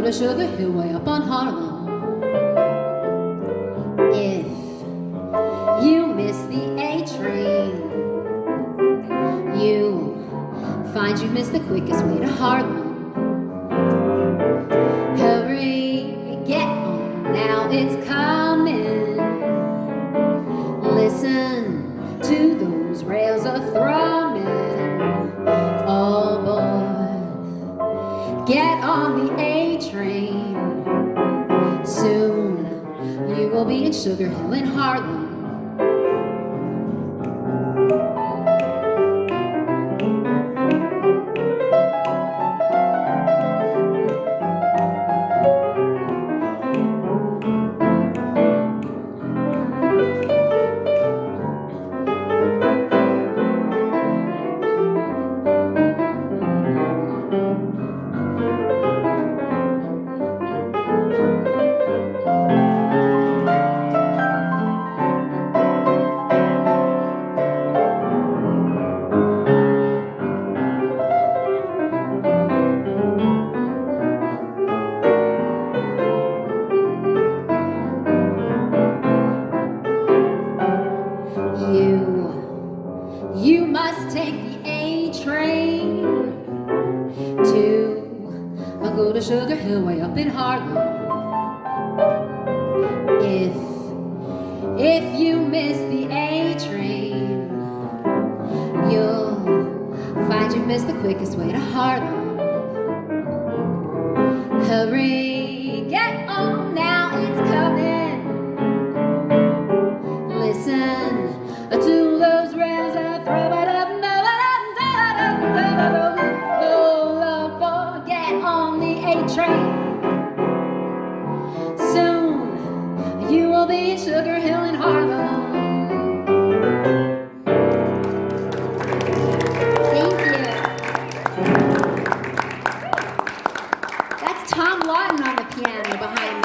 to Sugar Hill way up on Harlem. If you miss the A train, you'll find you've missed the quickest way to Harlem. Hurry, get on now, it's coming. Listen to those rails a-thrumming. All aboard, get on the A train. Soon you will be in Sugar Hill in Harlem. You must take the A train to go to Sugar Hill way up in Harlem. If you miss the A train, you'll find you've missed the quickest way to Harlem. Hurry, get on now, it's coming. Listen to those rails that throw it up, roll up, get on the A train. Soon you will be in Sugar Hill in Harlem. Thank you. That's Lawton on the piano behind me.